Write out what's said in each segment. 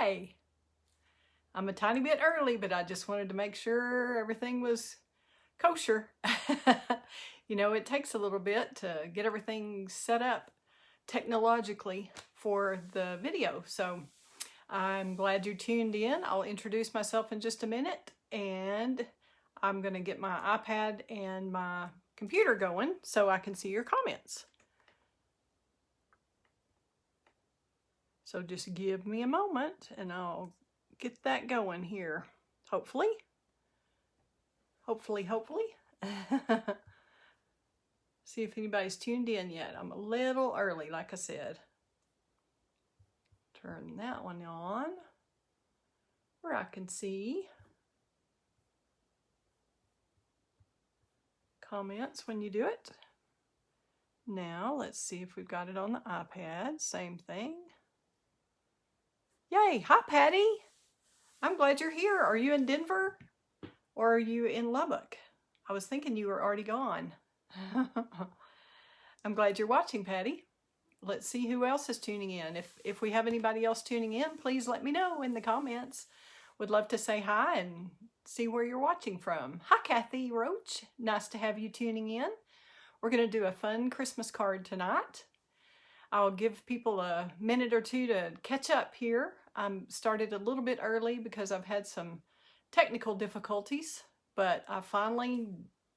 Yay! I'm a tiny bit early, but I just wanted to make sure everything was kosher. You know, it takes a little bit to get everything set up technologically for the video. So I'm glad you tuned in. I'll introduce myself in just a minute, and I'm going to get my iPad and my computer going so I can see your comments. So just give me a moment and I'll get that going here. Hopefully. See if anybody's tuned in yet. I'm a little early, like I said. Turn that one on where I can see comments when you do it. Now let's see if we've got it on the iPad. Same thing. Yay! Hi, Patty. I'm glad you're here. Are you in Denver or are you in Lubbock? I was thinking you were already gone. I'm glad you're watching, Patty. Let's see who else is tuning in. If we have anybody else tuning in, please let me know in the comments. Would love to say hi and see where you're watching from. Hi, Kathy Roach. Nice to have you tuning in. We're going to do a fun Christmas card tonight. I'll give people a minute or two to catch up here. I'm started a little bit early because I've had some technical difficulties, but I finally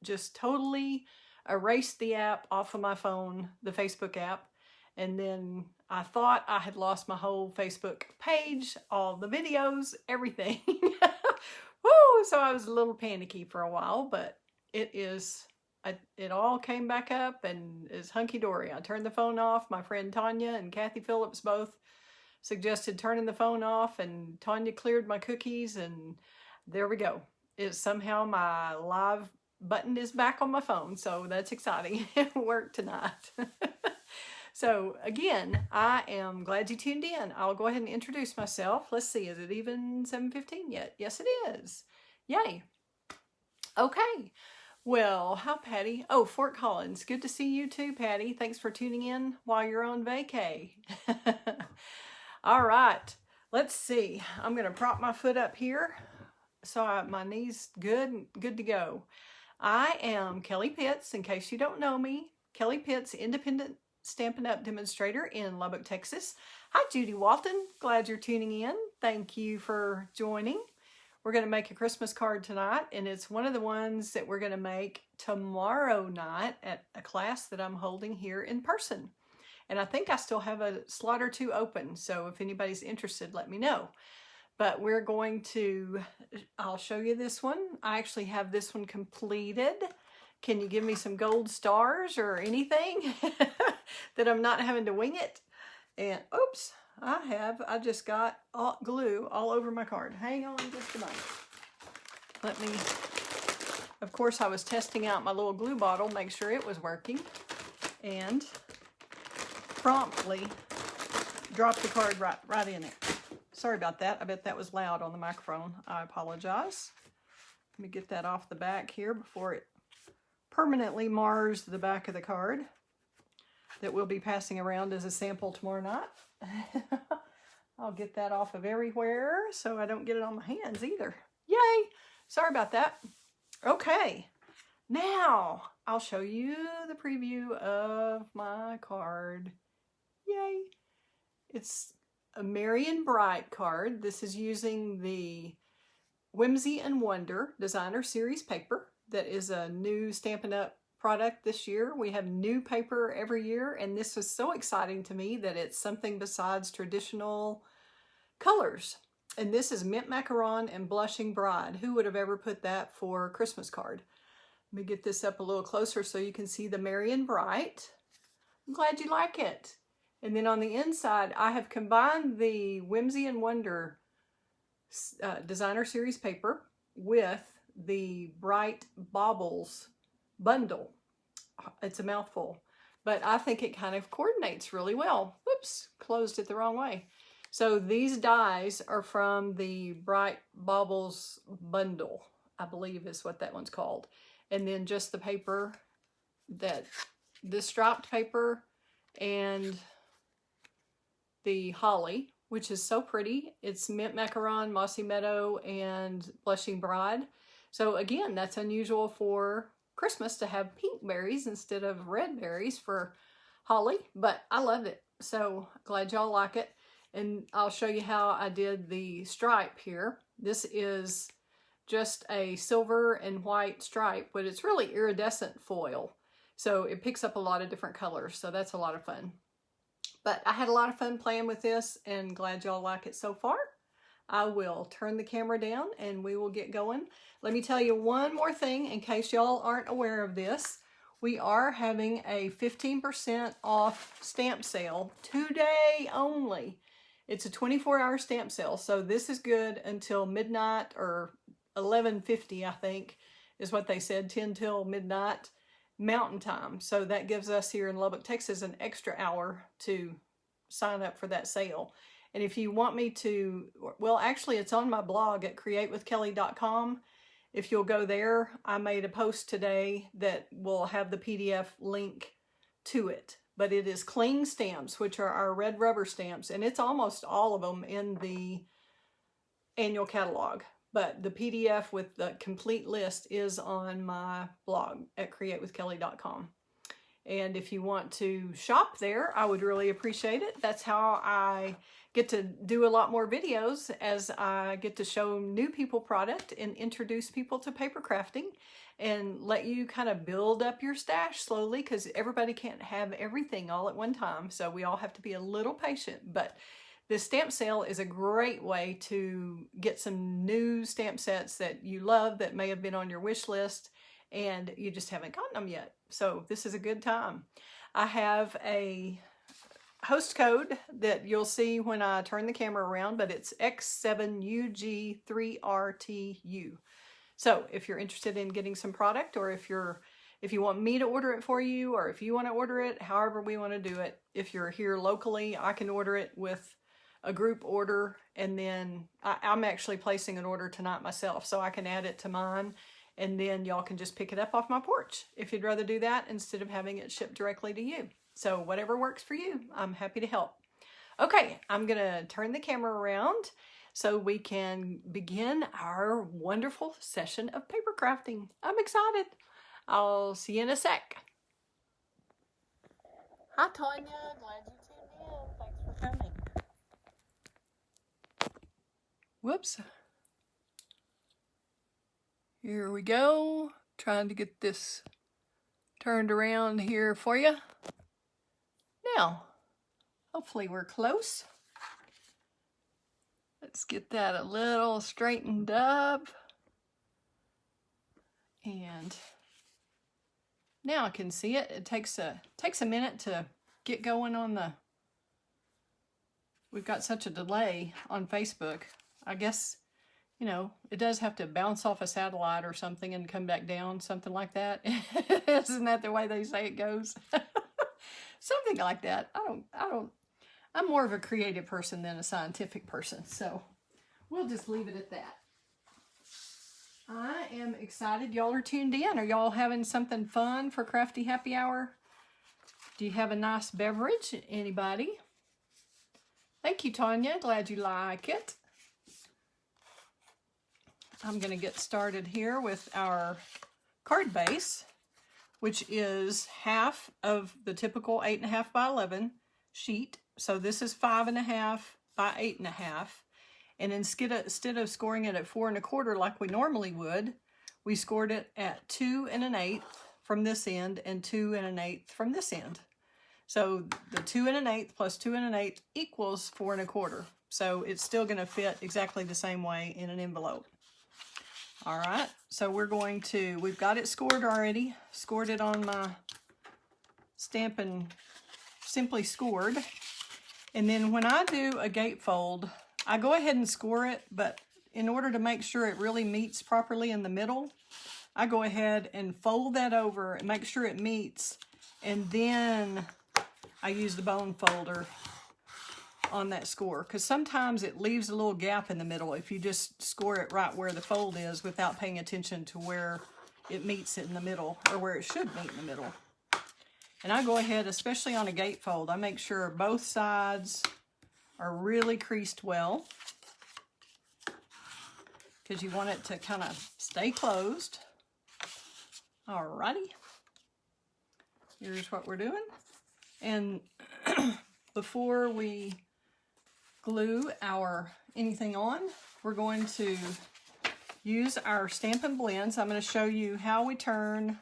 just totally erased the app off of my phone, the Facebook app, and then I thought I had lost my whole Facebook page, all the videos, everything. Woo! So I was a little panicky for a while, but it all came back up and is hunky-dory. I turned the phone off. My friend Tanya and Kathy Phillips both suggested turning the phone off, and Tanya cleared my cookies, and there we go. Somehow my live button is back on my phone, so that's exciting. It worked tonight. So again, I am glad you tuned in. I'll go ahead and introduce myself. Let's see, is it even 7:15 yet? Yes, it is. Yay. Okay. Well, hi, Patty. Oh, Fort Collins. Good to see you too, Patty. Thanks for tuning in while you're on vacay. All right. Let's see. I'm going to prop my foot up here so my knee's good to go. I am Kelley Pitts, in case you don't know me. Kelley Pitts, independent Stampin' Up! Demonstrator in Lubbock, Texas. Hi, Judy Walton. Glad you're tuning in. Thank you for joining. We're going to make a Christmas card tonight, and it's one of the ones that we're going to make tomorrow night at a class that I'm holding here in person. And I think I still have a slot or two open, so if anybody's interested, let me know. But we're going to, I'll show you this one. I actually have this one completed. Can you give me some gold stars or anything that I'm not having to wing it? And oops, I just got glue all over my card. Hang on just a moment. Let me, of course I was testing out my little glue bottle, make sure it was working, and promptly dropped the card right in it. Sorry about that. I bet that was loud on the microphone. I apologize. Let me get that off the back here before it permanently mars the back of the card that we'll be passing around as a sample tomorrow night. I'll get that off of everywhere so I don't get it on my hands either. Yay! Sorry about that. Okay, now I'll show you the preview of my card. Yay! It's a Merry and Bright card. This is using the Whimsy and Wonder Designer Series paper. That is a new Stampin' Up! Product this year. We have new paper every year, and this was so exciting to me that it's something besides traditional colors. And this is Mint Macaron and Blushing Bride. Who would have ever put that for a Christmas card? Let me get this up a little closer so you can see the Merry and Bright. I'm glad you like it. And then on the inside, I have combined the Whimsy and Wonder Designer Series paper with the Bright Baubles bundle. It's a mouthful, but I think it kind of coordinates really well. Whoops, closed it the wrong way. So these dies are from the Bright Baubles bundle, I believe is what that one's called. And then just the paper, this striped paper and the holly which is so pretty. It's mint macaron, mossy meadow, and blushing bride. So again, that's unusual for Christmas to have pink berries instead of red berries for holly, but I love it. So glad y'all like it. And I'll show you how I did the stripe here. This is just a silver and white stripe, but it's really iridescent foil. So it picks up a lot of different colors. So that's a lot of fun. But I had a lot of fun playing with this and glad y'all like it so far. I will turn the camera down and we will get going. Let me tell you one more thing in case y'all aren't aware of this. We are having a 15% off stamp sale today only. It's a 24-hour stamp sale, so this is good until midnight, or 11:50, I think, is what they said, 10 till midnight Mountain Time. So that gives us here in Lubbock, Texas, an extra hour to sign up for that sale. And if you want me to, well, actually, it's on my blog at createwithkelley.com. If you'll go there, I made a post today that will have the PDF link to it. But it is cling stamps, which are our red rubber stamps, and it's almost all of them in the annual catalog. But the PDF with the complete list is on my blog at createwithkelley.com. And if you want to shop there, I would really appreciate it. That's how I get to do a lot more videos, as I get to show new people product and introduce people to paper crafting and let you kind of build up your stash slowly, because everybody can't have everything all at one time. So we all have to be a little patient. But this stamp sale is a great way to get some new stamp sets that you love that may have been on your wish list and you just haven't gotten them yet. So this is a good time. I have a host code that you'll see when I turn the camera around, but it's X7UG3RTU. So if you're interested in getting some product, or if you want me to order it for you, or if you want to order it, however we want to do it. If you're here locally, I can order it with a group order, and then I'm actually placing an order tonight myself, so I can add it to mine, and then y'all can just pick it up off my porch if you'd rather do that instead of having it shipped directly to you. So whatever works for you, I'm happy to help. Okay, I'm gonna turn the camera around so we can begin our wonderful session of paper crafting. I'm excited. I'll see you in a sec. Hi, Tanya. Glad you tuned in. Thanks for coming. Whoops. Here we go. Trying to get this turned around here for you. Now, hopefully we're close. Let's get that a little straightened up. And now I can see it. It takes a minute to get going on the... We've got such a delay on Facebook. I guess, you know, it does have to bounce off a satellite or something and come back down, something like that. Isn't that the way they say it goes? Something like that. I'm more of a creative person than a scientific person, so we'll just leave it at that. I am excited y'all are tuned in. Are y'all having something fun for Crafty Happy Hour? Do you have a nice beverage? Anybody? Thank you, Tanya. Glad you like it. I'm going to get started here with our card base, which is half of the typical 8.5 by 11 sheet. So this is 5.5 by 8.5. And instead of scoring it at 4 1/4 like we normally would, we scored it at 2 1/8 from this end and 2 1/8 from this end. So the 2 1/8 plus 2 1/8 equals 4 1/4. So it's still going to fit exactly the same way in an envelope. All right, so we've got it scored already. Scored it on my Stampin' Simply Scored. And then when I do a gatefold, I go ahead and score it, but in order to make sure it really meets properly in the middle, I go ahead and fold that over and make sure it meets, and then I use the bone folder on that score, because sometimes it leaves a little gap in the middle if you just score it right where the fold is without paying attention to where it meets it in the middle, or where it should meet in the middle. And I go ahead, especially on a gatefold, I make sure both sides are really creased well because you want it to kind of stay closed. Alrighty. Here's what we're doing. And before we glue our anything on, we're going to use our Stampin' Blends. I'm going to show you how we turn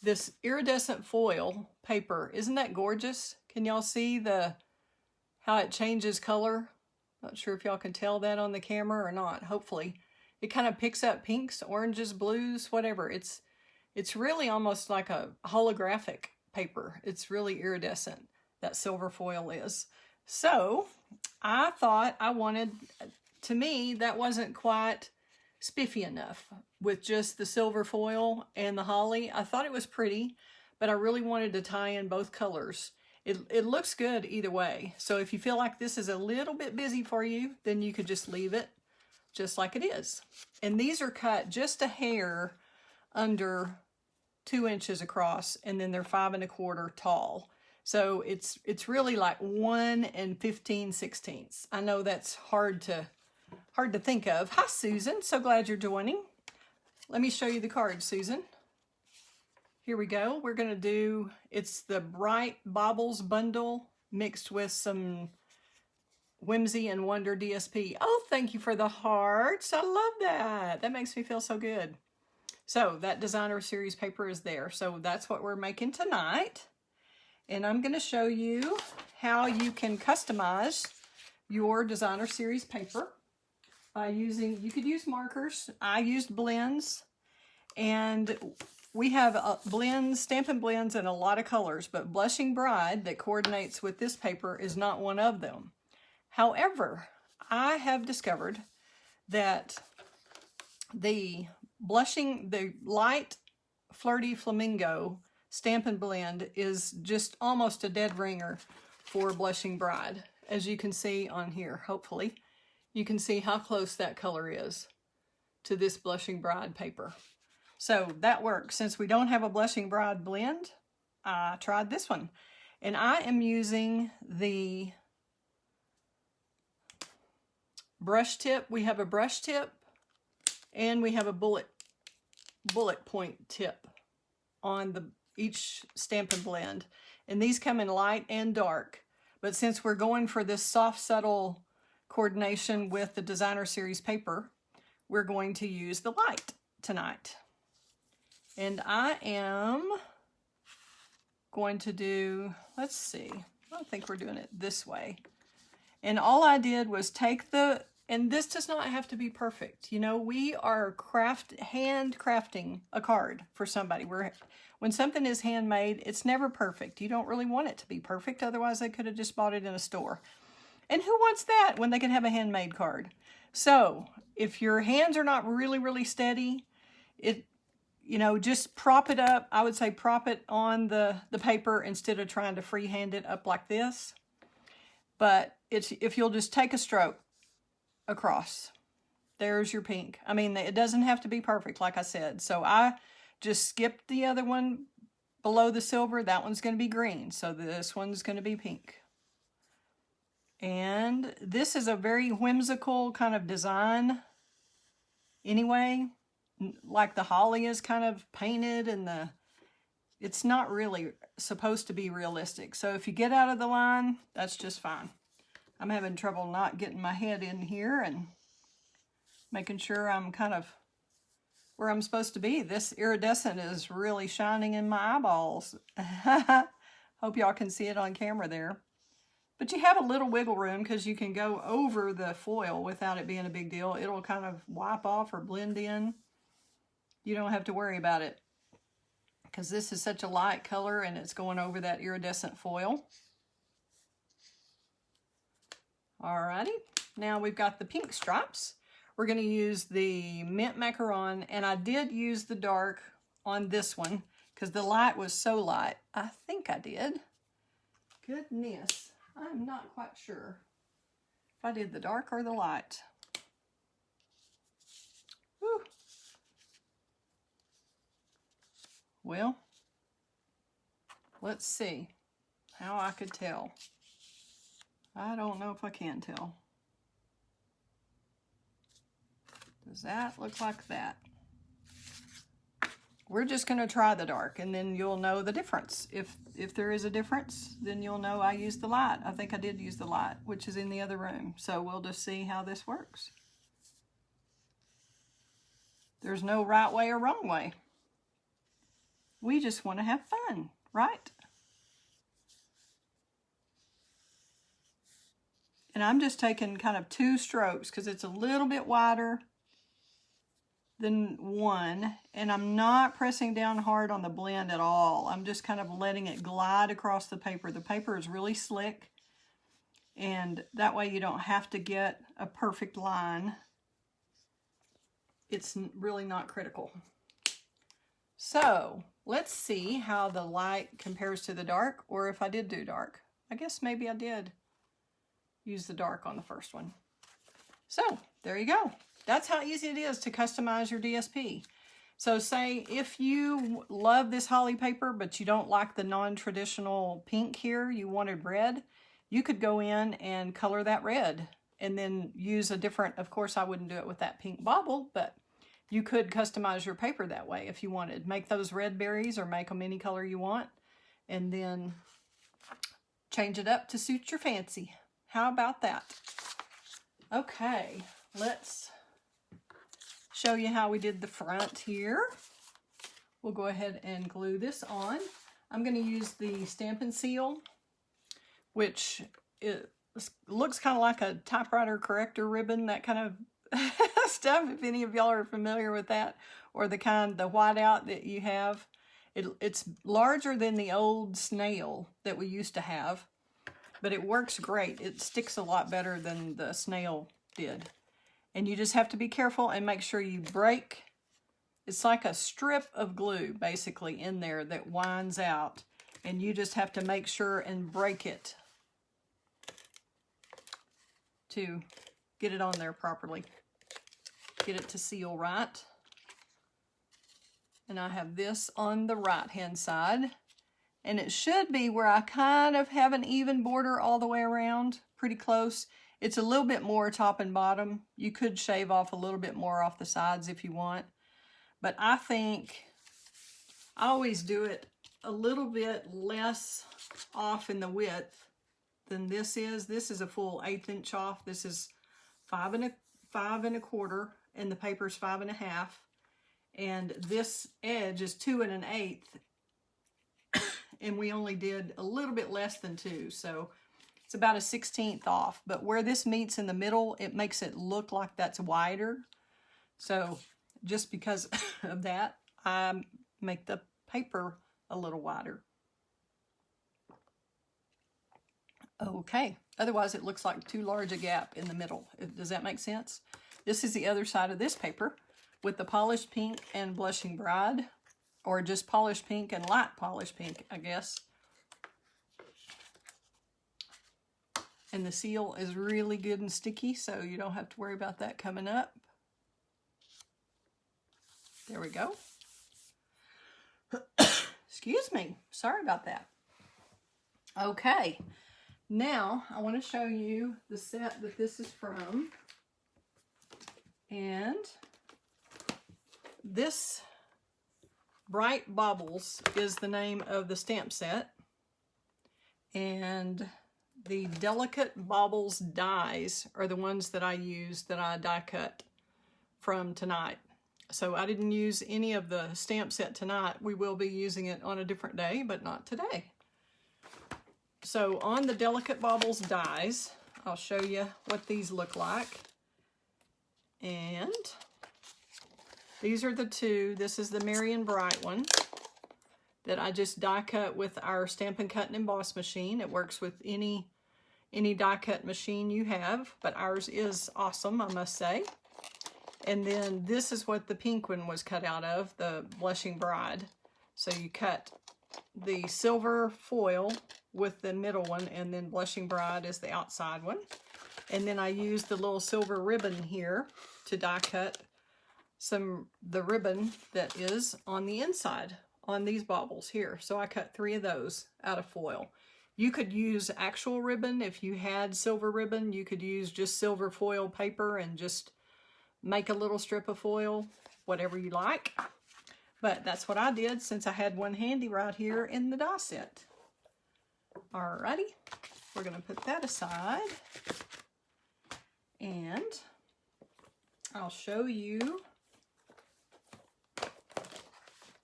this iridescent foil paper. Isn't that gorgeous? Can y'all see how it changes color? Not sure if y'all can tell that on the camera or not. Hopefully. It kind of picks up pinks, oranges, blues, whatever. It's really almost like a holographic paper. It's really iridescent, that silver foil is. So I thought to me, that wasn't quite spiffy enough with just the silver foil and the holly. I thought it was pretty, but I really wanted to tie in both colors. It looks good either way. So if you feel like this is a little bit busy for you, then you could just leave it just like it is. And these are cut just a hair under 2 inches across, and then they're 5 1/4 tall. So it's really like 1 15/16. I know that's hard to think of. Hi, Susan. So glad you're joining. Let me show you the card, Susan. Here we go. We're going to do, it's the Bright Baubles bundle mixed with some Whimsy and Wonder DSP. Oh, thank you for the hearts. I love that. That makes me feel so good. So that designer series paper is there. So that's what we're making tonight. And I'm going to show you how you can customize your designer series paper by using, you could use markers. I used blends, and we have blends, Stampin' Blends in a lot of colors, but Blushing Bride that coordinates with this paper is not one of them. However, I have discovered that the light Flirty Flamingo Stampin' Blend is just almost a dead ringer for Blushing Bride. As you can see on here, hopefully, you can see how close that color is to this Blushing Bride paper. So that works. Since we don't have a Blushing Bride blend, I tried this one. And I am using the brush tip. We have a brush tip and we have a bullet point tip on each Stampin' Blend. And these come in light and dark. But since we're going for this soft, subtle coordination with the designer series paper, we're going to use the light tonight. And I am going to do, let's see, I don't think we're doing it this way. And all I did was take and this does not have to be perfect. You know, we are handcrafting a card for somebody. When something is handmade, it's never perfect. You don't really want it to be perfect. Otherwise, they could have just bought it in a store. And who wants that when they can have a handmade card? So if your hands are not really, really steady, just prop it up. I would say prop it on the paper instead of trying to freehand it up like this. But if you'll just take a stroke across, there's your pink. I mean, it doesn't have to be perfect, like I said. So I just skipped the other one below the silver. That one's going to be green. So this one's going to be pink. And this is a very whimsical kind of design anyway. Like the holly is kind of painted and it's not really supposed to be realistic. So if you get out of the line, that's just fine. I'm having trouble not getting my head in here and making sure I'm kind of where I'm supposed to be. This iridescent is really shining in my eyeballs. Hope y'all can see it on camera there. But you have a little wiggle room because you can go over the foil without it being a big deal. It'll kind of wipe off or blend in. You don't have to worry about it because this is such a light color and it's going over that iridescent foil. Alrighty, now we've got the pink stripes. We're going to use the mint macaron, and I did use the dark on this one because the light was so light. I think I did. Goodness, I'm not quite sure if I did the dark or the light. Whew. Well, let's see how I could tell. I don't know if I can tell. Does that look like that? We're just going to try the dark, and then you'll know the difference. If there is a difference, then you'll know I used the light. I think I did use the light, which is in the other room. So we'll just see how this works. There's no right way or wrong way. We just want to have fun, right? And I'm just taking kind of 2 strokes because it's a little bit wider than 1, and I'm not pressing down hard on the blend at all. I'm just kind of letting it glide across the paper. The paper is really slick, and that way you don't have to get a perfect line. It's really not critical. So let's see how the light compares to the dark, or if I did do dark. I guess maybe I did use the dark on the first one. So there you go. That's how easy it is to customize your DSP. So say if you love this holly paper, but you don't like the non-traditional pink here, you wanted red, you could go in and color that red and then use a different, of course I wouldn't do it with that pink bobble, but you could customize your paper that way if you wanted. Make those red berries or make them any color you want, and then change it up to suit your fancy. How about that? Okay, let's show you how we did the front here. We'll go ahead and glue this on. I'm going to use the Stampin' Seal, which it looks kind of like a typewriter corrector ribbon, that kind of stuff, if any of y'all are familiar with that, or the whiteout that you have. It's larger than the old snail that we used to have, but it works great. It sticks a lot better than the snail did. And you just have to be careful and make sure you break. It's like a strip of glue basically in there that winds out, and you just have to make sure and break it to get it on there properly. Get it to seal right. And I have this on the right hand side, and it should be where I kind of have an even border all the way around, pretty close. It's a little bit more top and bottom. You could shave off a little bit more off the sides if you want. But I think I always do it a little bit less off in the width than this is. This is a full 1/8 inch off. This is 5 1/4, and the paper's 5 1/2. And this edge is 2 1/8. And we only did a little bit less than 2. So it's about a 1/16 off, but where this meets in the middle, it makes it look like that's wider. So just because of that, I make the paper a little wider. Okay, otherwise it looks like too large a gap in the middle. Does that make sense? This is the other side of this paper with the polished pink and blushing bride, or just polished pink and light polished pink, I guess. And the seal is really good and sticky, so you don't have to worry about that coming up. There we go. Excuse me. Sorry about that. Okay. Now, I want to show you the set that this is from. And this Bright Baubles is the name of the stamp set. And the Delicate Baubles dies are the ones that I use, that I die cut from tonight. So I didn't use any of the stamp set tonight. We will be using it on a different day, but not today. So on the Delicate Baubles dies, I'll show you what these look like. And these are the two. This is the Marion Bright one that I just die cut with our Stampin' Cut and Emboss machine. It works with any die cut machine you have, but ours is awesome, I must say. And then this is what the pink one was cut out of, the Blushing Bride. So you cut the silver foil with the middle one, and then Blushing Bride is the outside one. And then I used the little silver ribbon here to die cut the ribbon that is on the inside on these baubles here. So I cut 3 of those out of foil. You could use actual ribbon. If you had silver ribbon, you could use just silver foil paper and just make a little strip of foil, whatever you like. But that's what I did since I had one handy right here in the die set. Alrighty, we're going to put that aside. And I'll show you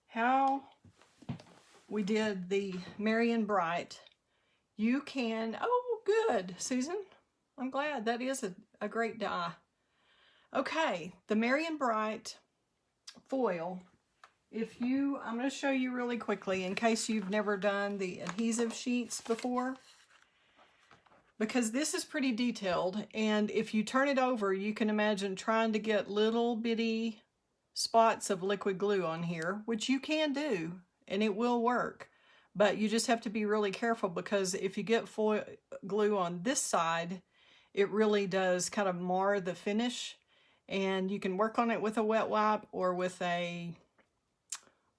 how we did the Marion Bright. You can, oh good, Susan. I'm glad. That is a great die. Okay, the Marion Bright foil. I'm going to show you really quickly in case you've never done the adhesive sheets before. Because this is pretty detailed, and if you turn it over, you can imagine trying to get little bitty spots of liquid glue on here, which you can do, and it will work. But you just have to be really careful, because if you get foil glue on this side, it really does kind of mar the finish. And you can work on it with a wet wipe or with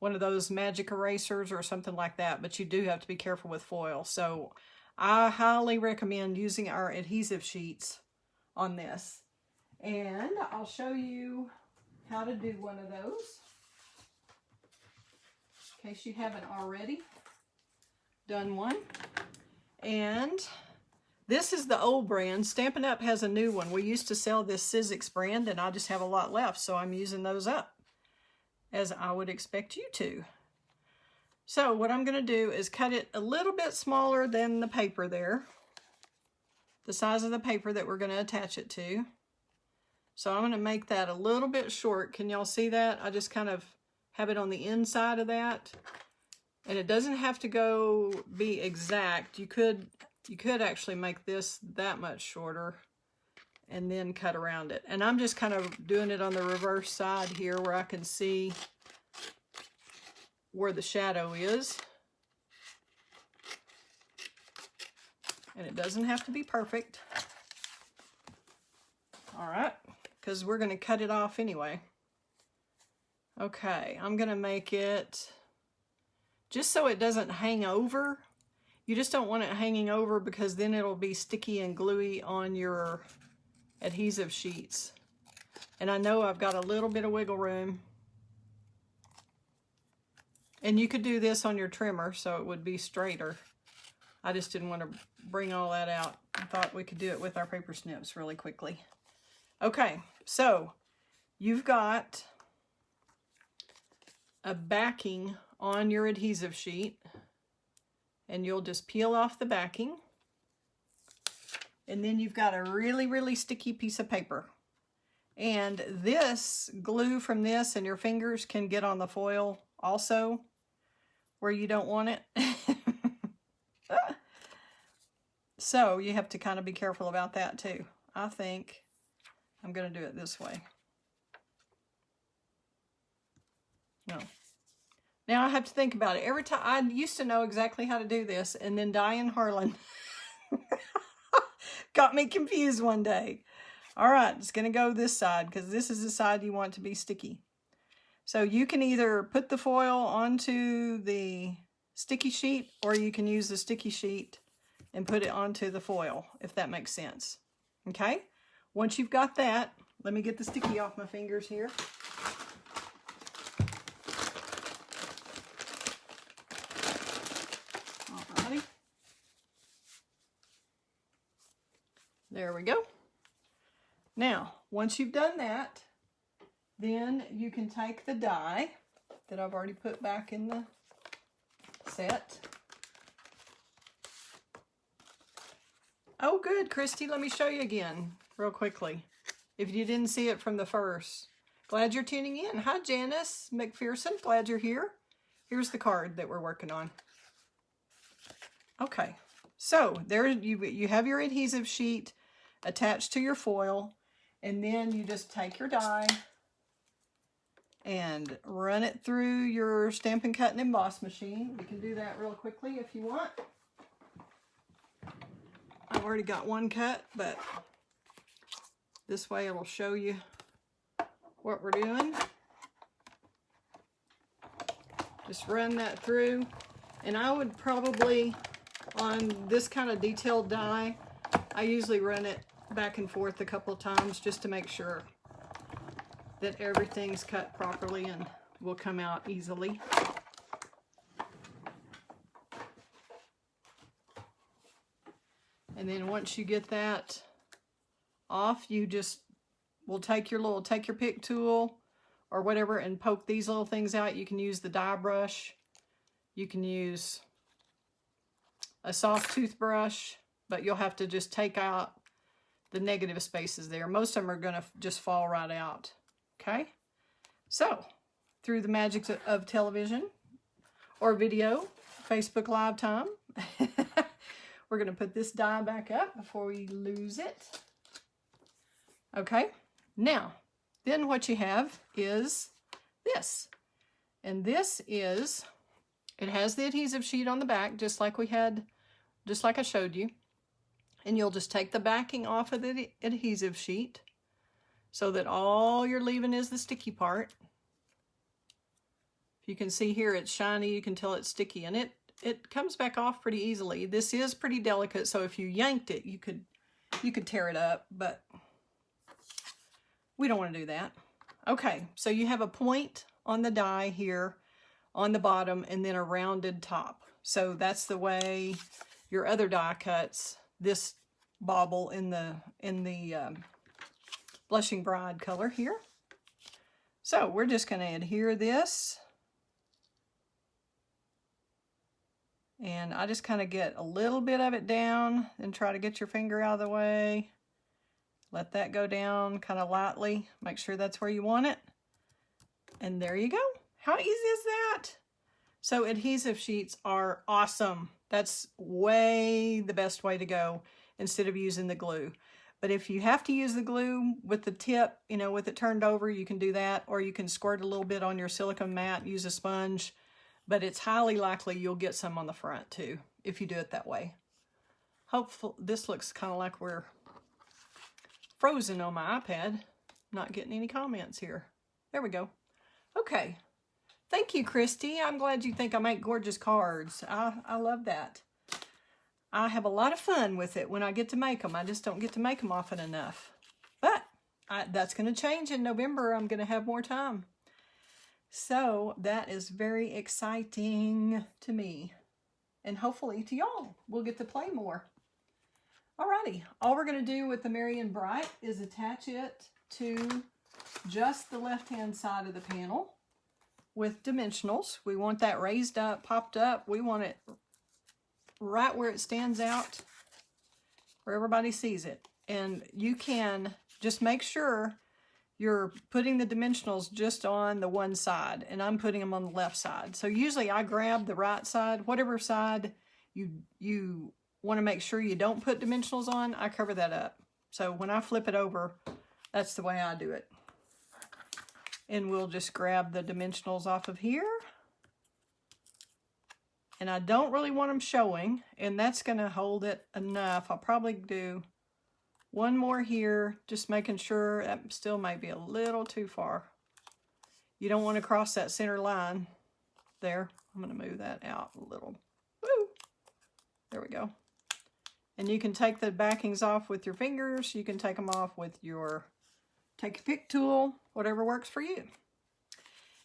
one of those magic erasers or something like that, but you do have to be careful with foil. So I highly recommend using our adhesive sheets on this. And I'll show you how to do one of those, in case you haven't already done one. And this is the old brand. Stampin' Up has a new one. We used to sell this Sizzix brand, and I just have a lot left, so I'm using those up, as I would expect you to. So what I'm going to do is cut it a little bit smaller than the paper there, the size of the paper that we're going to attach it to. So I'm going to make that a little bit short. Can y'all see that? I just kind of have it on the inside of that. And it doesn't have to be exact. You could actually make this that much shorter and then cut around it. And I'm just kind of doing it on the reverse side here where I can see where the shadow is. And it doesn't have to be perfect. All right, because we're going to cut it off anyway. Okay, I'm going to make it just so it doesn't hang over. You just don't want it hanging over, because then it'll be sticky and gluey on your adhesive sheets. And I know I've got a little bit of wiggle room. And you could do this on your trimmer so it would be straighter. I just didn't want to bring all that out. I thought we could do it with our paper snips really quickly. Okay, so you've got a backing on your adhesive sheet, and you'll just peel off the backing. And then you've got a really, really sticky piece of paper. And this glue from this and your fingers can get on the foil also, where you don't want it. So you have to kind of be careful about that too. I think I'm going to do it this way. No. Now I have to think about it. Every time, I used to know exactly how to do this, and then Diane Harlan got me confused one day. All right, it's going to go this side, because this is the side you want to be sticky. So you can either put the foil onto the sticky sheet, or you can use the sticky sheet and put it onto the foil, if that makes sense. Okay? Once you've got that, let me get the sticky off my fingers here. Alrighty. There we go. Now, once you've done that, then you can take the die that I've already put back in the set. Oh, good, Christy. Let me show you again real quickly, if you didn't see it from the first. Glad you're tuning in. Hi, Janice McPherson. Glad you're here. Here's the card that we're working on. Okay, so there you have your adhesive sheet attached to your foil, and then you just take your die and run it through your Stampin' Cut and Emboss machine. You can do that real quickly if you want. I've already got one cut, but this way it'll show you what we're doing. Just run that through, and I would probably on this kind of detailed die, I usually run it back and forth a couple of times just to make sure that everything's cut properly and will come out easily. And then once you get that off, you just will take your pick tool or whatever and poke these little things out. You can use the die brush. You can use a soft toothbrush, but you'll have to just take out the negative spaces there. Most of them are going to just fall right out. Okay? So, through the magic of television or video, Facebook Live time, we're going to put this die back up before we lose it. Okay, now, then what you have is this. And this is, it has the adhesive sheet on the back, just like I showed you. And you'll just take the backing off of the adhesive sheet so that all you're leaving is the sticky part. If you can see here, it's shiny, you can tell it's sticky, and it comes back off pretty easily. This is pretty delicate, so if you yanked it, you could tear it up, but we don't want to do that. Okay, so you have a point on the die here on the bottom and then a rounded top. So that's the way your other die cuts this bauble in the Blushing Bride color here. So we're just going to adhere this. And I just kind of get a little bit of it down and try to get your finger out of the way. Let that go down kind of lightly. Make sure that's where you want it. And there you go. How easy is that? So adhesive sheets are awesome. That's way the best way to go instead of using the glue. But if you have to use the glue with the tip, you know, with it turned over, you can do that. Or you can squirt a little bit on your silicone mat, use a sponge. But it's highly likely you'll get some on the front too, if you do it that way. Hopefully, this looks kind of like we're frozen on my iPad. Not getting any comments here. There we go. Okay. Thank you, Christy. I'm glad you think I make gorgeous cards. I love that. I have a lot of fun with it when I get to make them. I just don't get to make them often enough. But that's going to change in November. I'm going to have more time. So that is very exciting to me. And hopefully to y'all. We'll get to play more. Alrighty. All we're going to do with the Merry and Bright is attach it to just the left-hand side of the panel with dimensionals. We want that raised up, popped up. We want it right where it stands out, where everybody sees it. And you can just make sure you're putting the dimensionals just on the one side, and I'm putting them on the left side. So usually I grab the right side, whatever side you want to make sure you don't put dimensionals on, I cover that up. So when I flip it over, that's the way I do it. And we'll just grab the dimensionals off of here. And I don't really want them showing, and that's going to hold it enough. I'll probably do one more here, just making sure that still might be a little too far. You don't want to cross that center line there. I'm going to move that out a little. Woo! There we go. And you can take the backings off with your fingers. You can take them off with your pick tool, whatever works for you.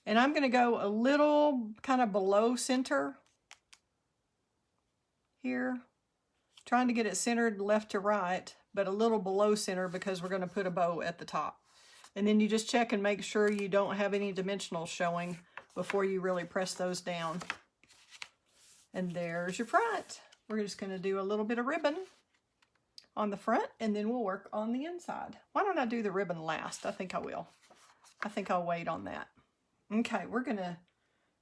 And I'm going to go a little kind of below center here, trying to get it centered left to right, but a little below center because we're going to put a bow at the top. And then you just check and make sure you don't have any dimensionals showing before you really press those down. And there's your front. We're just going to do a little bit of ribbon on the front, and then we'll work on the inside. Why don't I do the ribbon last? I think I will. I think I'll wait on that. Okay,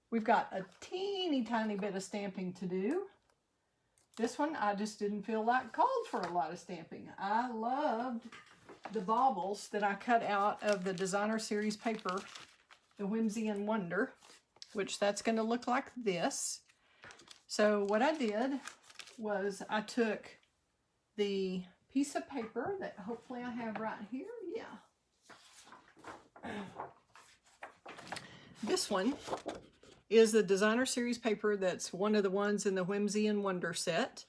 we've got a teeny tiny bit of stamping to do. This one, I just didn't feel like called for a lot of stamping. I loved the baubles that I cut out of the Designer Series paper, the Whimsy and Wonder, which that's going to look like this. So what I did was I took the piece of paper that hopefully I have right here. Yeah. This one is the Designer Series paper that's one of the ones in the Whimsy and Wonder set.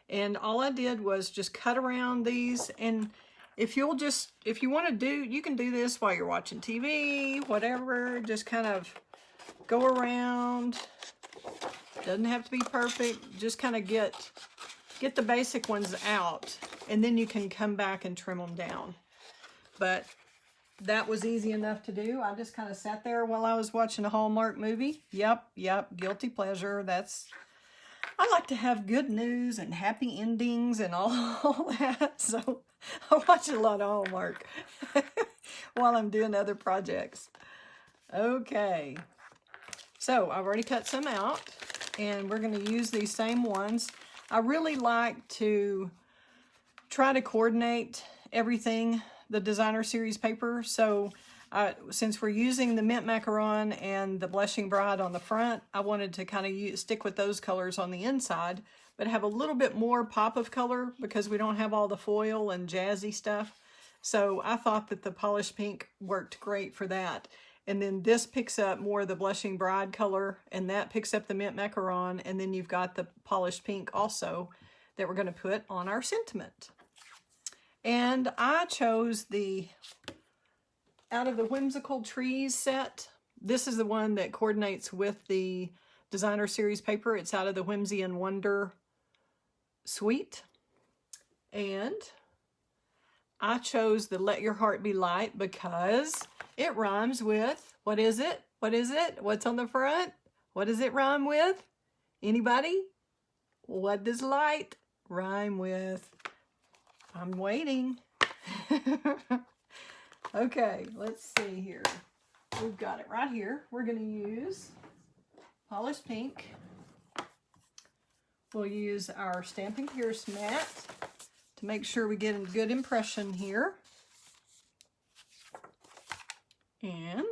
And all I did was just cut around these. And if you want to do, you can do this while you're watching TV, whatever. Just kind of go around. Doesn't have to be perfect. Just kind of get the basic ones out, and then you can come back and trim them down. But that was easy enough to do. I just kind of sat there while I was watching a Hallmark movie. Yep, guilty pleasure. I like to have good news and happy endings and all that. So I watch a lot of Hallmark while I'm doing other projects. Okay. So I've already cut some out, and we're going to use these same ones. I really like to try to coordinate everything, the designer series paper. So since we're using the mint macaron and the blushing bride on the front, I wanted to kind of stick with those colors on the inside, but have a little bit more pop of color because we don't have all the foil and jazzy stuff. So I thought that the polished pink worked great for that. And then this picks up more of the blushing bride color, and that picks up the mint macaron, and then you've got the polished pink also that we're going to put on our sentiment. And I chose the out of the Whimsical Trees set. This is the one that coordinates with the designer series paper. It's out of the Whimsy and Wonder suite. And I chose the Let Your Heart Be Light because it rhymes with, what is it? What is it? What's on the front? What does it rhyme with? Anybody? What does light rhyme with? I'm waiting. Okay, let's see here. We've got it right here. We're going to use polished pink. We'll use our Stampin' Pierce mat to make sure we get a good impression here. And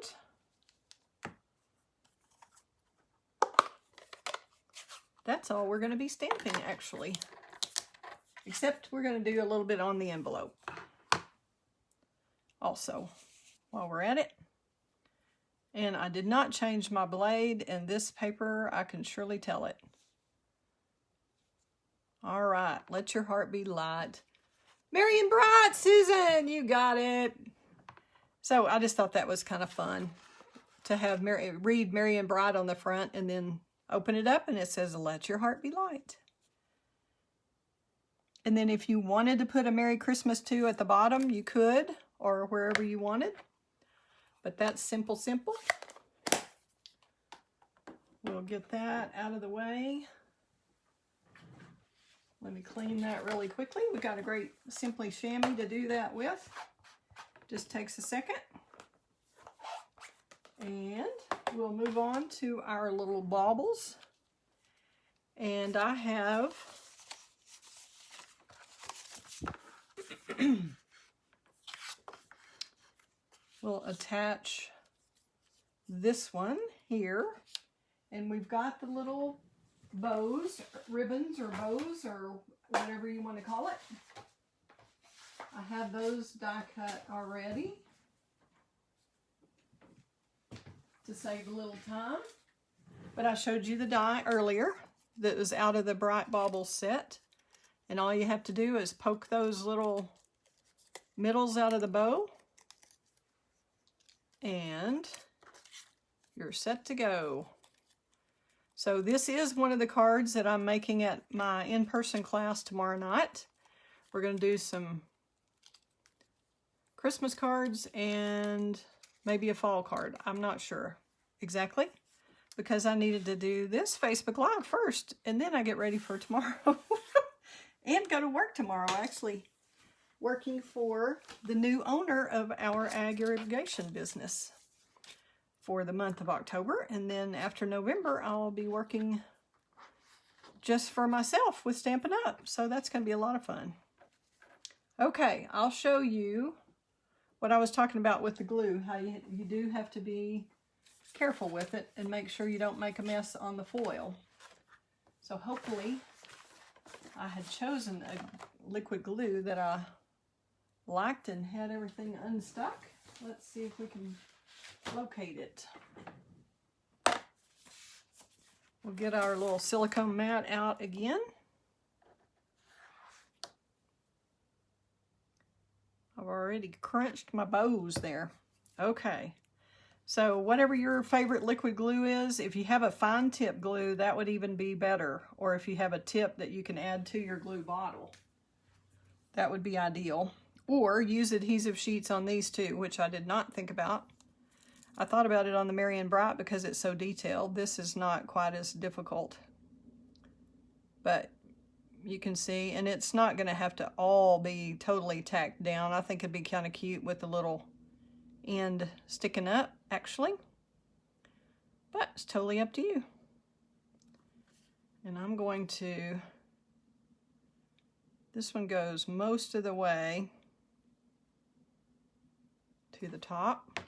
that's all we're going to be stamping, actually. Except we're going to do a little bit on the envelope also while we're at it. And I did not change my blade, and this paper, I can surely tell it. All right, let your heart be light. Marion Bright, Susan, you got it. So I just thought that was kind of fun to have read Marion Bright on the front and then open it up and it says, let your heart be light. And then if you wanted to put a Merry Christmas too at the bottom, you could, or wherever you wanted. But that's simple, simple. We'll get that out of the way. Let me clean that really quickly. We got a great Simply chamois to do that with. Just takes a second. And we'll move on to our little baubles. And I have we'll attach this one here. And we've got the little bows, ribbons or bows or whatever you want to call it. I have those die cut already to save a little time. But I showed you the die earlier that was out of the Bright Baubles set. And all you have to do is poke those little middles out of the bow. And you're set to go. So this is one of the cards that I'm making at my in-person class tomorrow night. We're going to do some Christmas cards and maybe a fall card. I'm not sure exactly because I needed to do this Facebook Live first and then I get ready for tomorrow and go to work tomorrow. Actually working for the new owner of our ag irrigation business for the month of October, and then after November I'll be working just for myself with Stampin' Up, so that's going to be a lot of fun. Okay, I'll show you what I was talking about with the glue, how you do have to be careful with it and make sure you don't make a mess on the foil. So hopefully I had chosen a liquid glue that I liked and had everything unstuck. Let's see if we can locate it. We'll get our little silicone mat out again. I've already crunched my bows there. Okay. So whatever your favorite liquid glue is, if you have a fine tip glue, that would even be better. Or if you have a tip that you can add to your glue bottle, that would be ideal. Or use adhesive sheets on these too, which I did not think about. I thought about it on the Marion Bright because it's so detailed. This is not quite as difficult. But you can see, and it's not going to have to all be totally tacked down. I think it'd be kind of cute with the little end sticking up, actually. But it's totally up to you. And I'm going to, this one goes most of the way to the top.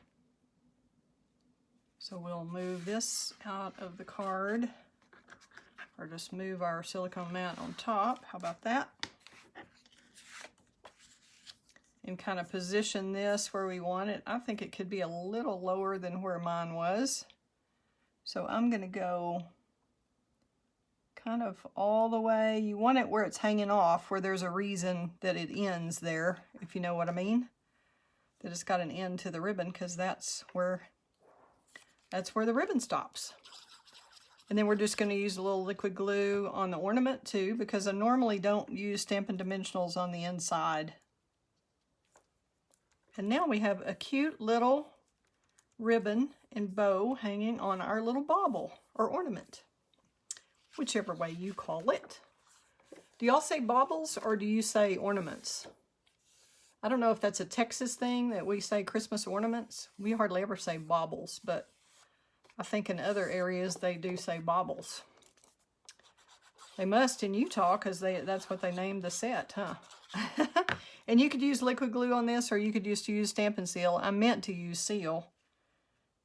So we'll move this out of the card, or just move our silicone mat on top. How about that? And kind of position this where we want it. I think it could be a little lower than where mine was. So I'm going to go kind of all the way. You want it where it's hanging off, where there's a reason that it ends there, if you know what I mean. That it's got an end to the ribbon, because that's where the ribbon stops. And then we're just going to use a little liquid glue on the ornament too, because I normally don't use Stampin' Dimensionals on the inside. And now we have a cute little ribbon and bow hanging on our little bauble or ornament, whichever way you call it. Do y'all say baubles or do you say ornaments? I don't know if that's a Texas thing that we say Christmas ornaments. We hardly ever say baubles, but I think in other areas they do say baubles. They must in Utah, because that's what they named the set, huh? And you could use liquid glue on this, or you could just use Stampin' Seal. I meant to use Seal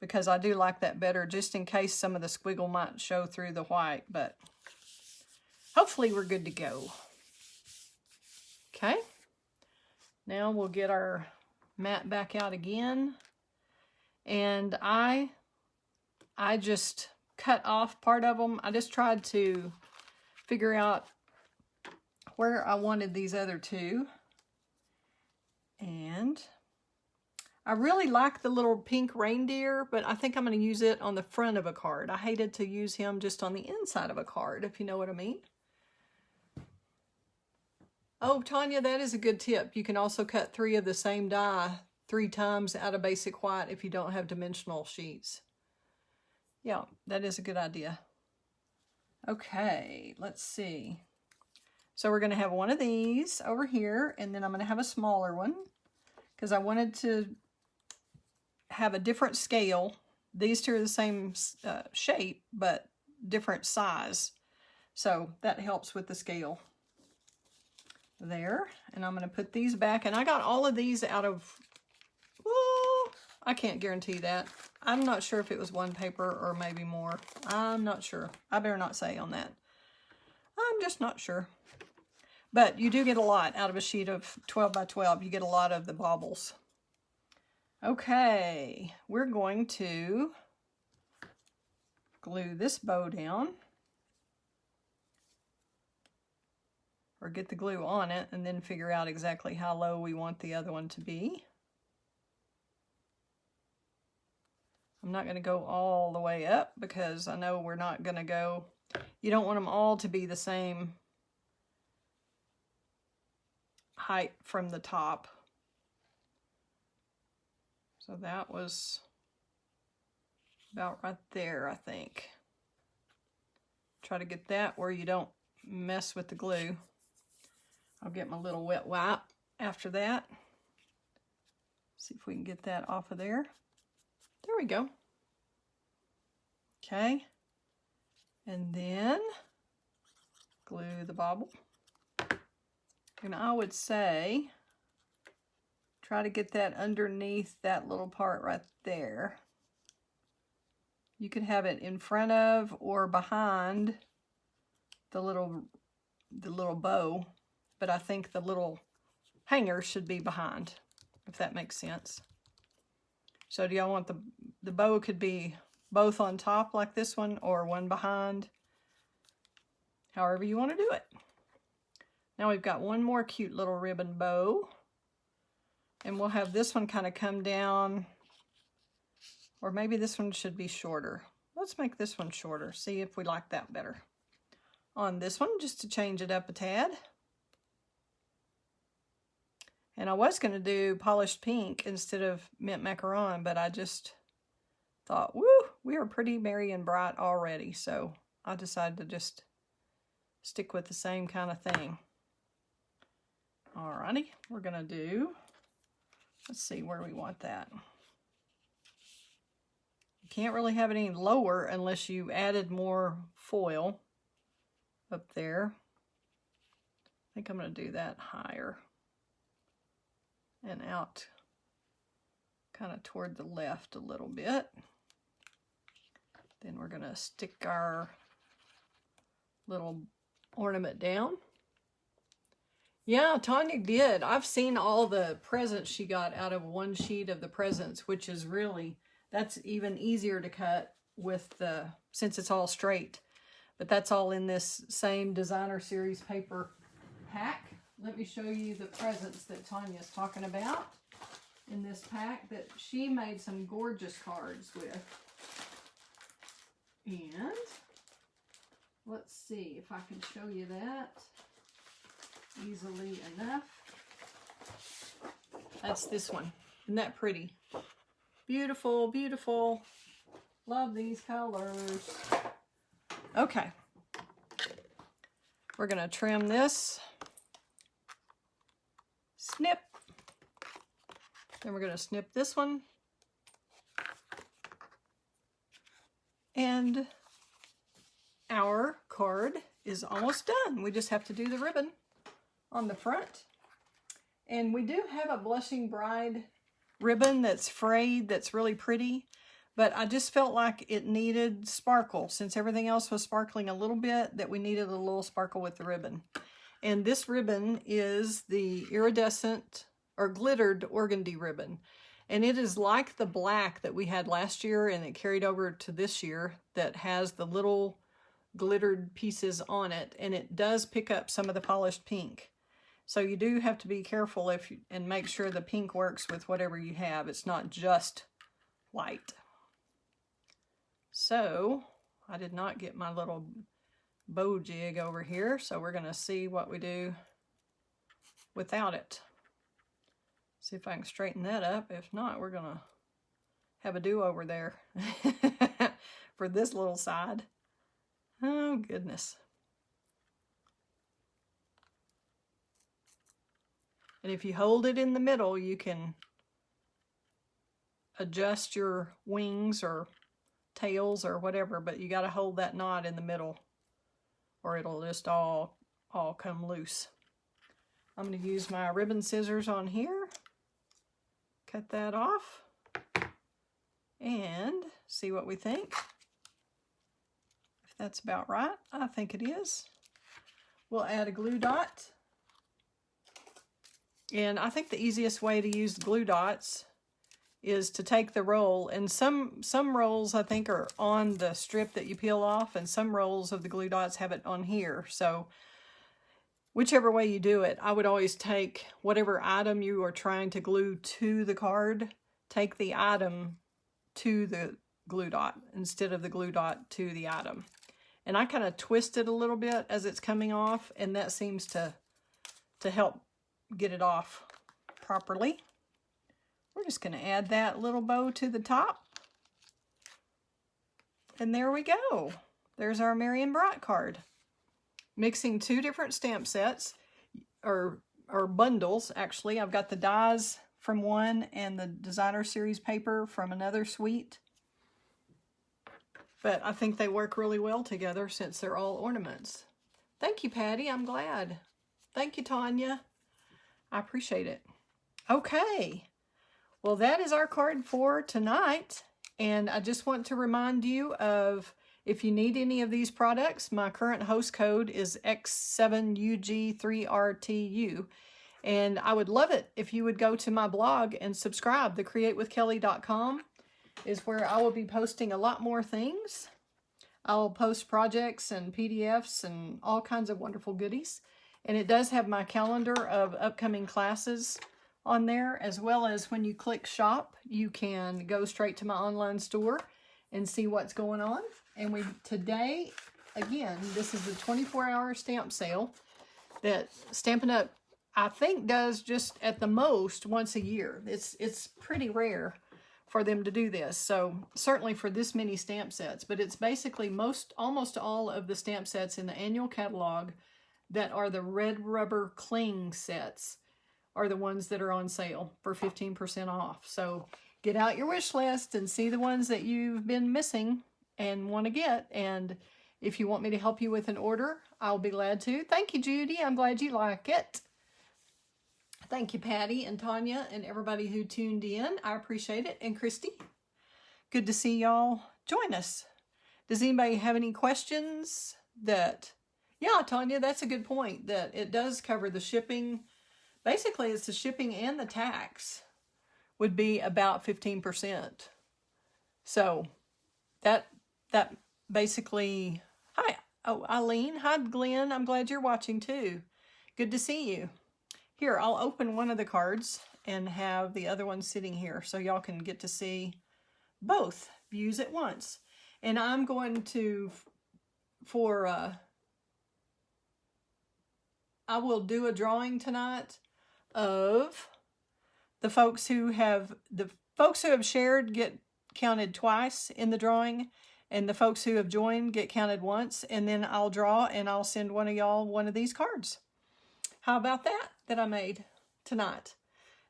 because I do like that better, just in case some of the squiggle might show through the white, but hopefully we're good to go. Okay, now we'll get our mat back out again, and I just cut off part of them. I just tried to figure out where I wanted these other two. And I really like the little pink reindeer, but I think I'm going to use it on the front of a card. I hated to use him just on the inside of a card, if you know what I mean. Oh, Tanya, that is a good tip. You can also cut 3 of the same die 3 times out of basic white if you don't have dimensional sheets. Yeah, that is a good idea. Okay, let's see. So we're going to have one of these over here, and then I'm going to have a smaller one because I wanted to have a different scale. These two are the same shape, but different size. So that helps with the scale there. And I'm going to put these back, and I got all of these out of, I can't guarantee that. I'm not sure if it was 1 paper or maybe more. I'm not sure. I better not say on that. I'm just not sure. But you do get a lot out of a sheet of 12 by 12. You get a lot of the baubles. Okay, we're going to glue this bow down. Or get the glue on it and then figure out exactly how low we want the other one to be. I'm not going to go all the way up because I know we're not going to go, you don't want them all to be the same height from the top. So that was about right there, I think. Try to get that where you don't mess with the glue. I'll get my little wet wipe after that. See if we can get that off of there. There we go. Okay. And then glue the bauble. And I would say, try to get that underneath that little part right there. You could have it in front of or behind the little bow, but I think the little hanger should be behind, if that makes sense. So do y'all want the bow could be both on top like this one or one behind? However you want to do it. Now we've got one more cute little ribbon bow. And we'll have this one kind of come down, or maybe this one should be shorter. Let's make this one shorter, see if we like that better. On this one, just to change it up a tad. And I was going to do polished pink instead of mint macaron, but I just thought, woo, we are pretty merry and bright already. So I decided to just stick with the same kind of thing. Alrighty, we're going to do, let's see where we want that. You can't really have it any lower unless you added more foil up there. I think I'm going to do that higher and out kind of toward the left a little bit. Then we're going to stick our little ornament down. Yeah, Tanya did. I've seen all the presents she got out of one sheet of the presents, which is really, that's even easier to cut with the, since it's all straight. But that's all in this same designer series paper pack. Let me show you the presents that Tanya's talking about in this pack that she made some gorgeous cards with. And let's see if I can show you that easily enough. That's this one. Isn't that pretty? Beautiful, beautiful. Love these colors. Okay. We're going to trim this. Snip. Then we're going to snip this one. And our card is almost done. We just have to do the ribbon on the front. And we do have a Blushing Bride ribbon that's frayed, that's really pretty. But I just felt like it needed sparkle. Since everything else was sparkling a little bit, that we needed a little sparkle with the ribbon. And this ribbon is the iridescent or glittered organdy ribbon. And it is like the black that we had last year and it carried over to this year that has the little glittered pieces on it. And it does pick up some of the polished pink. So you do have to be careful and make sure the pink works with whatever you have. It's not just white. So I did not get my little bow jig over here, so we're going to see what we do without it. See if I can straighten that up. If not, we're going to have a do-over there for this little side. Oh, goodness. And if you hold it in the middle, you can adjust your wings or tails or whatever, but you got to hold that knot in the middle or it'll just all come loose. I'm going to use my ribbon scissors on here, cut that off, and see what we think. If that's about right, I think it is. We'll add a glue dot. And I think the easiest way to use the glue dots is to take the roll, and some rolls I think are on the strip that you peel off, and some rolls of the glue dots have it on here. So whichever way you do it, I would always take whatever item you are trying to glue to the card, take the item to the glue dot instead of the glue dot to the item. And I kind of twist it a little bit as it's coming off, and that seems to help get it off properly. We're just going to add that little bow to the top. And there we go. There's our Merry and Bright card. Mixing two different stamp sets, or bundles actually. I've got the dies from one and the designer series paper from another suite. But I think they work really well together since they're all ornaments. Thank you, Patty. I'm glad. Thank you, Tanya. I appreciate it. Okay. Well, that is our card for tonight. And I just want to remind you of, if you need any of these products, my current host code is X7UG3RTU. And I would love it if you would go to my blog and subscribe. The createwithkelley.com is where I will be posting a lot more things. I'll post projects and PDFs and all kinds of wonderful goodies. And it does have my calendar of upcoming classes on there, as well as when you click shop, you can go straight to my online store and see what's going on. And today, again, this is the 24-hour stamp sale that Stampin' Up, I think, does just at the most once a year. It's pretty rare for them to do this. So certainly for this many stamp sets, but it's basically almost all of the stamp sets in the annual catalog that are the red rubber cling sets are the ones that are on sale for 15% off. So get out your wish list and see the ones that you've been missing and want to get. And if you want me to help you with an order, I'll be glad to. Thank you, Judy. I'm glad you like it. Thank you, Patty and Tanya and everybody who tuned in. I appreciate it. And Christy, good to see y'all join us. Does anybody have any questions? Yeah, Tanya, that's a good point, that it does cover the shipping. Basically, it's the shipping and the tax would be about 15%. So that basically, hi, oh, Eileen, hi, Glenn, I'm glad you're watching too. Good to see you. Here, I'll open one of the cards and have the other one sitting here so y'all can get to see both views at once. And I'm going to, I will do a drawing tonight of the folks who have shared get counted twice in the drawing, and the folks who have joined get counted once, and then I'll draw and I'll send one of y'all one of these cards. How about that I made tonight?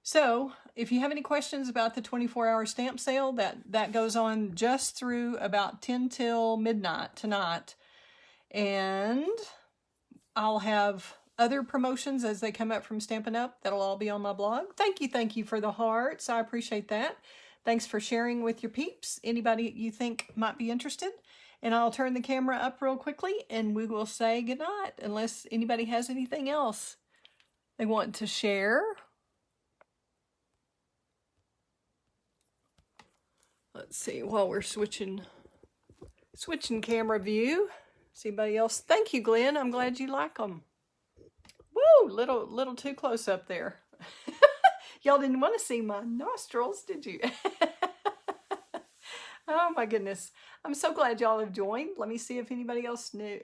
So if you have any questions about the 24-hour stamp sale, that goes on just through about 10 till midnight tonight, and I'll have other promotions as they come up from Stampin' Up. That'll all be on my blog. Thank you for the hearts. I appreciate that. Thanks for sharing with your peeps, anybody you think might be interested. And I'll turn the camera up real quickly and we will say goodnight, unless anybody has anything else they want to share. Let's see, while we're switching camera view. See anybody else? Thank you, Glenn. I'm glad you like them. Woo, little too close up there. Y'all didn't want to see my nostrils, did you? Oh my goodness. I'm so glad y'all have joined. Let me see if anybody else knew.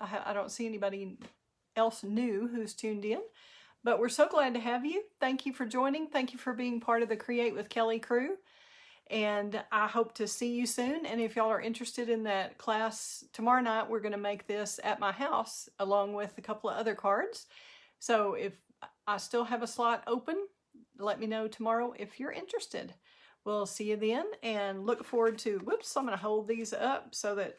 I don't see anybody else new who's tuned in, but we're so glad to have you. Thank you for joining. Thank you for being part of the Create with Kelley crew. And I hope to see you soon. And if y'all are interested in that class tomorrow night, we're going to make this at my house along with a couple of other cards. So if I still have a slot open, let me know tomorrow if you're interested. We'll see you then and look forward to, whoops, I'm going to hold these up so that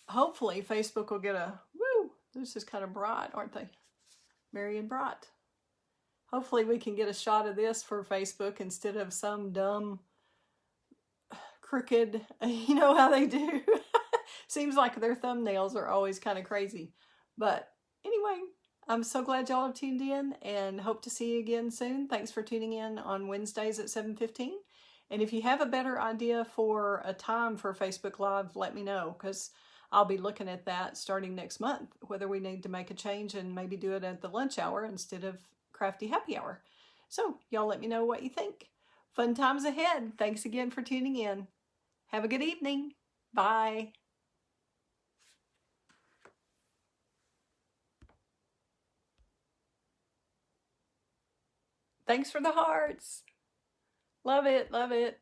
hopefully Facebook will get a, woo, this is kind of bright, aren't they? Merry and bright. Hopefully we can get a shot of this for Facebook instead of some dumb, crooked, you know how they do. Seems like their thumbnails are always kind of crazy. But anyway, I'm so glad y'all have tuned in and hope to see you again soon. Thanks for tuning in on Wednesdays at 7:15. And if you have a better idea for a time for Facebook Live, let me know, because I'll be looking at that starting next month, whether we need to make a change and maybe do it at the lunch hour instead of Crafty Happy Hour. So y'all let me know what you think. Fun times ahead. Thanks again for tuning in. Have a good evening. Bye. Thanks for the hearts. Love it. Love it.